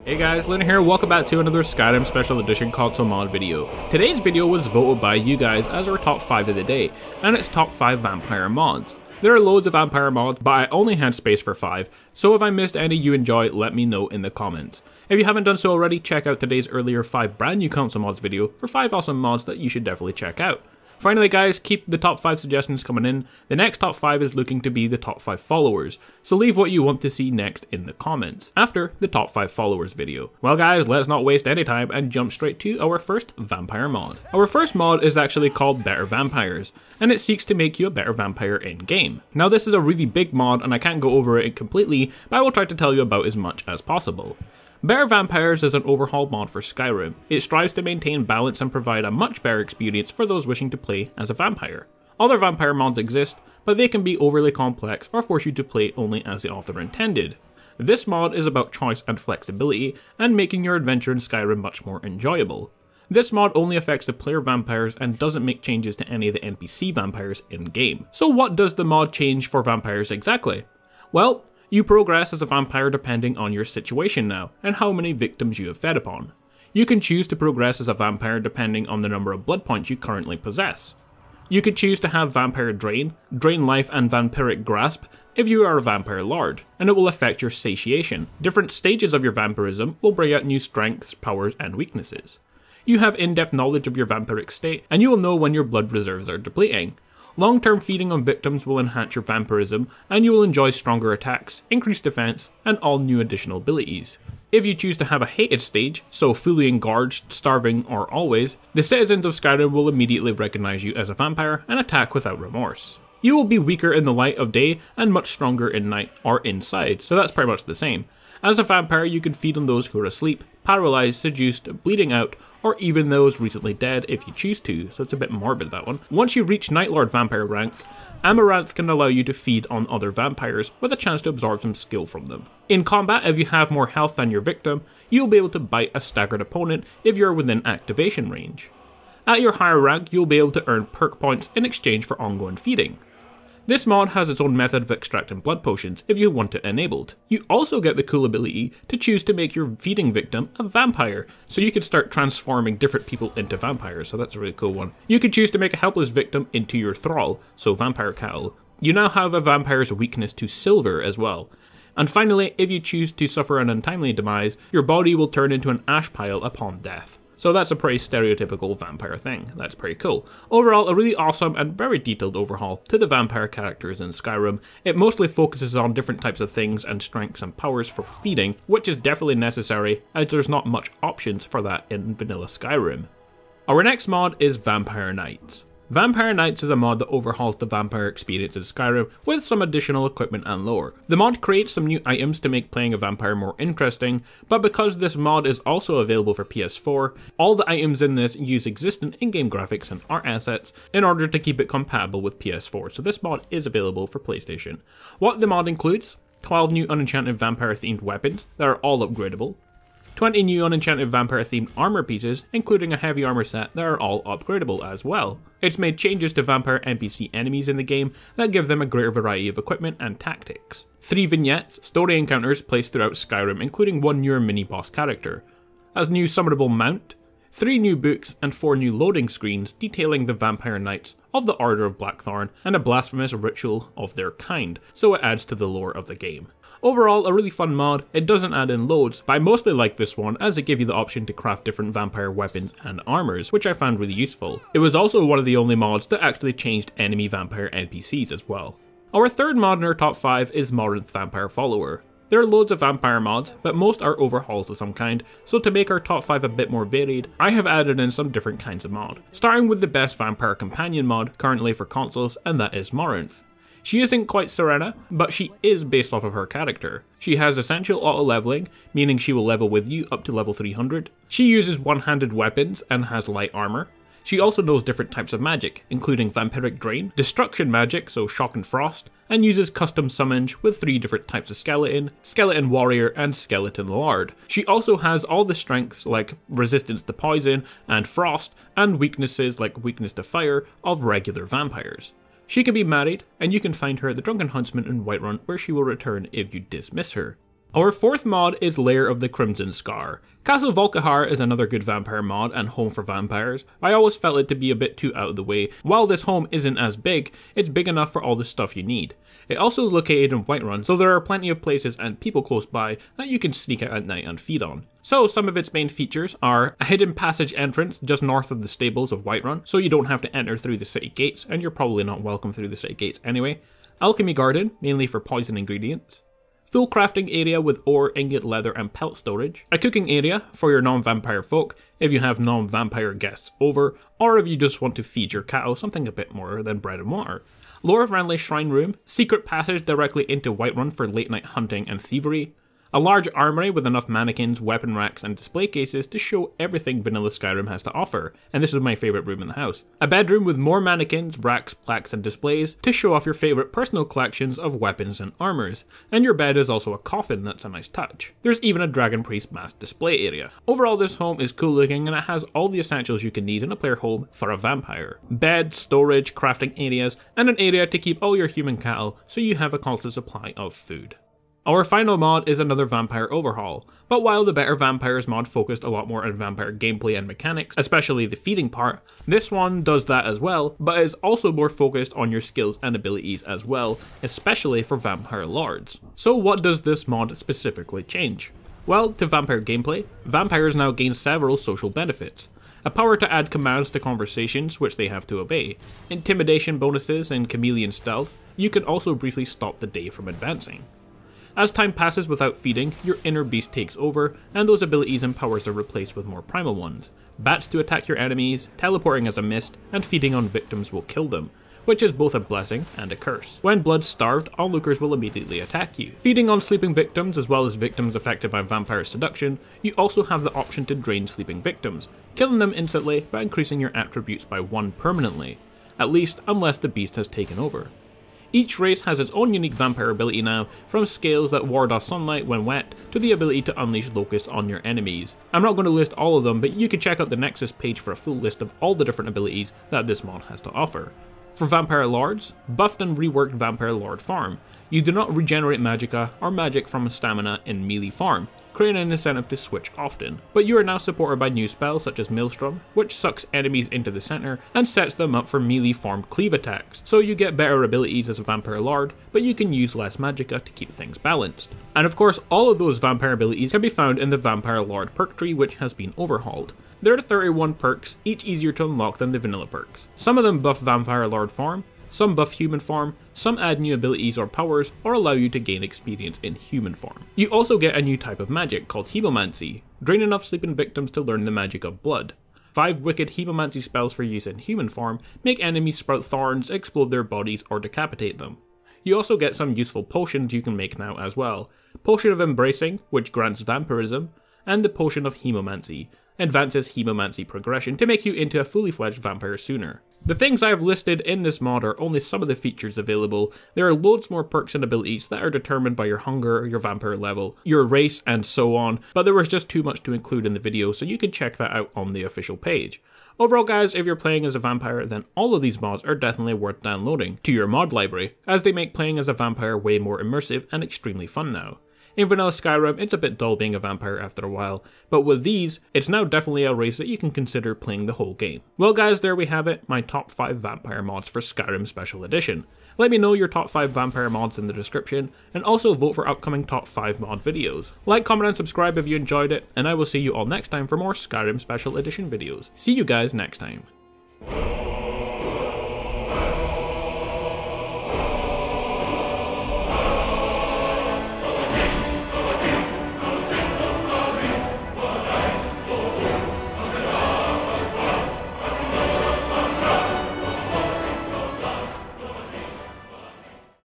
Hey guys, Luna here, welcome back to another Skyrim Special Edition console mod video. Today's video was voted by you guys as our top 5 of the day, and it's top 5 vampire mods. There are loads of vampire mods, but I only had space for 5, so if I missed any you enjoy, let me know in the comments. If you haven't done so already, check out today's earlier 5 brand new console mods video for 5 awesome mods that you should definitely check out. Finally guys, keep the top 5 suggestions coming in. The next top 5 is looking to be the top 5 followers, so leave what you want to see next in the comments, after the top 5 followers video. Well guys, let's not waste any time and jump straight to our first vampire mod. Our first mod is actually called Better Vampires, and it seeks to make you a better vampire in-game. Now this is a really big mod and I can't go over it completely, but I will try to tell you about as much as possible. Better Vampires is an overhaul mod for Skyrim. It strives to maintain balance and provide a much better experience for those wishing to play as a vampire. Other vampire mods exist, but they can be overly complex or force you to play only as the author intended. This mod is about choice and flexibility, and making your adventure in Skyrim much more enjoyable. This mod only affects the player vampires and doesn't make changes to any of the NPC vampires in-game. So what does the mod change for vampires exactly? Well, you progress as a vampire depending on your situation now, and how many victims you have fed upon. You can choose to progress as a vampire depending on the number of blood points you currently possess. You could choose to have Vampire Drain, Drain Life and Vampiric Grasp if you are a Vampire Lord, and it will affect your satiation. Different stages of your vampirism will bring out new strengths, powers and weaknesses. You have in-depth knowledge of your vampiric state, and you will know when your blood reserves are depleting. Long-term feeding on victims will enhance your vampirism, and you will enjoy stronger attacks, increased defense, and all new additional abilities. If you choose to have a hated stage, so fully engorged, starving, or always, the citizens of Skyrim will immediately recognize you as a vampire and attack without remorse. You will be weaker in the light of day and much stronger in night or inside, so that's pretty much the same. As a vampire, you can feed on those who are asleep, paralyzed, seduced, bleeding out, or even those recently dead if you choose to, so it's a bit morbid that one. Once you reach Night Lord vampire rank, Amaranth can allow you to feed on other vampires with a chance to absorb some skill from them. In combat, if you have more health than your victim, you'll be able to bite a staggered opponent if you're within activation range. At your higher rank, you'll be able to earn perk points in exchange for ongoing feeding. This mod has its own method of extracting blood potions if you want it enabled. You also get the cool ability to choose to make your feeding victim a vampire, so you can start transforming different people into vampires, so that's a really cool one. You can choose to make a helpless victim into your thrall, so vampire cattle. You now have a vampire's weakness to silver as well. And finally, if you choose to suffer an untimely demise, your body will turn into an ash pile upon death. So that's a pretty stereotypical vampire thing. That's pretty cool. Overall, a really awesome and very detailed overhaul to the vampire characters in Skyrim. It mostly focuses on different types of things and strengths and powers for feeding, which is definitely necessary as there's not much options for that in vanilla Skyrim. Our next mod is Vampire Knights. Vampire Knights is a mod that overhauls the vampire experience in Skyrim with some additional equipment and lore. The mod creates some new items to make playing a vampire more interesting, but because this mod is also available for PS4, all the items in this use existing in-game graphics and art assets in order to keep it compatible with PS4, so this mod is available for PlayStation. What the mod includes: 12 new unenchanted vampire themed weapons that are all upgradable, 20 new unenchanted vampire themed armour pieces, including a heavy armour set that are all upgradable as well. It's made changes to vampire NPC enemies in the game that give them a greater variety of equipment and tactics. 3 vignettes, story encounters placed throughout Skyrim, including 1 newer mini-boss character. A new summonable mount, 3 new books and 4 new loading screens detailing the Vampire Knights of the Order of Blackthorn and a blasphemous ritual of their kind, so it adds to the lore of the game. Overall, a really fun mod. It doesn't add in loads, but I mostly like this one as it gives you the option to craft different vampire weapons and armours, which I found really useful. It was also one of the only mods that actually changed enemy vampire NPCs as well. Our third mod in our top 5 is Morinth Vampire Follower. There are loads of vampire mods, but most are overhauls of some kind, so to make our top 5 a bit more varied, I have added in some different kinds of mod. Starting with the best vampire companion mod currently for consoles, and that is Morinth. She isn't quite Serena, but she is based off of her character. She has essential auto-leveling, meaning she will level with you up to level 300. She uses one-handed weapons and has light armour. She also knows different types of magic, including Vampiric Drain, Destruction Magic, so Shock and Frost, and uses custom summons with 3 different types of Skeleton, Skeleton Warrior, and Skeleton Lord. She also has all the strengths like Resistance to Poison and Frost, and weaknesses like Weakness to Fire of regular vampires. She can be married, and you can find her at the Drunken Huntsman in Whiterun, where she will return if you dismiss her. Our fourth mod is Lair of the Crimson Skaar. Castle Volkihar is another good vampire mod and home for vampires. I always felt it to be a bit too out of the way. While this home isn't as big, it's big enough for all the stuff you need. It also is located in Whiterun, so there are plenty of places and people close by that you can sneak out at night and feed on. So some of its main features are a hidden passage entrance just north of the stables of Whiterun, so you don't have to enter through the city gates, and you're probably not welcome through the city gates anyway. Alchemy garden, mainly for poison ingredients. Full crafting area with ore, ingot, leather and pelt storage. A cooking area for your non-vampire folk if you have non-vampire guests over, or if you just want to feed your cattle something a bit more than bread and water. Lore-friendly shrine room, secret passage directly into Whiterun for late night hunting and thievery. A large armory with enough mannequins, weapon racks and display cases to show everything vanilla Skyrim has to offer, and this is my favourite room in the house. A bedroom with more mannequins, racks, plaques and displays to show off your favourite personal collections of weapons and armours, and your bed is also a coffin that's a nice touch. There's even a Dragon Priest mask display area. Overall this home is cool looking and it has all the essentials you can need in a player home for a vampire. Bed, storage, crafting areas, and an area to keep all your human cattle so you have a constant supply of food. Our final mod is another vampire overhaul, but while the Better Vampires mod focused a lot more on vampire gameplay and mechanics, especially the feeding part, this one does that as well, but is also more focused on your skills and abilities as well, especially for vampire lords. So what does this mod specifically change? Well, to vampire gameplay, vampires now gain several social benefits. A power to add commands to conversations which they have to obey, intimidation bonuses and chameleon stealth. You can also briefly stop the day from advancing. As time passes without feeding, your inner beast takes over, and those abilities and powers are replaced with more primal ones. Bats to attack your enemies, teleporting as a mist, and feeding on victims will kill them, which is both a blessing and a curse. When blood starved, onlookers will immediately attack you. Feeding on sleeping victims as well as victims affected by vampire seduction, you also have the option to drain sleeping victims, killing them instantly by increasing your attributes by 1 permanently, at least unless the beast has taken over. Each race has its own unique vampire ability now, from scales that ward off sunlight when wet, to the ability to unleash locusts on your enemies. I'm not going to list all of them, but you can check out the Nexus page for a full list of all the different abilities that this mod has to offer. For Vampire Lords, buffed and reworked Vampire Lord Farm. You do not regenerate magicka or magic from stamina in melee farm, creating an incentive to switch often, but you are now supported by new spells such as Maelstrom, which sucks enemies into the center and sets them up for melee farm cleave attacks, so you get better abilities as a Vampire Lord, but you can use less magicka to keep things balanced. And of course, all of those vampire abilities can be found in the Vampire Lord perk tree, which has been overhauled. There are 31 perks, each easier to unlock than the vanilla perks. Some of them buff Vampire Lord farm, some buff human form, some add new abilities or powers, or allow you to gain experience in human form. You also get a new type of magic called Hemomancy. Drain enough sleeping victims to learn the magic of blood. 5 wicked Hemomancy spells for use in human form make enemies sprout thorns, explode their bodies, or decapitate them. You also get some useful potions you can make now as well. Potion of Embracing, which grants vampirism, and the Potion of Hemomancy, advances Hemomancy progression to make you into a fully fledged vampire sooner. The things I have listed in this mod are only some of the features available. There are loads more perks and abilities that are determined by your hunger, your vampire level, your race, and so on, but there was just too much to include in the video, so you can check that out on the official page. Overall guys, if you're playing as a vampire, then all of these mods are definitely worth downloading to your mod library, as they make playing as a vampire way more immersive and extremely fun now. In vanilla Skyrim, it's a bit dull being a vampire after a while, but with these, it's now definitely a race that you can consider playing the whole game. Well guys, there we have it, my top 5 vampire mods for Skyrim Special Edition. Let me know your top 5 vampire mods in the description, and also vote for upcoming top 5 mod videos. Like, comment and subscribe if you enjoyed it, and I will see you all next time for more Skyrim Special Edition videos. See you guys next time.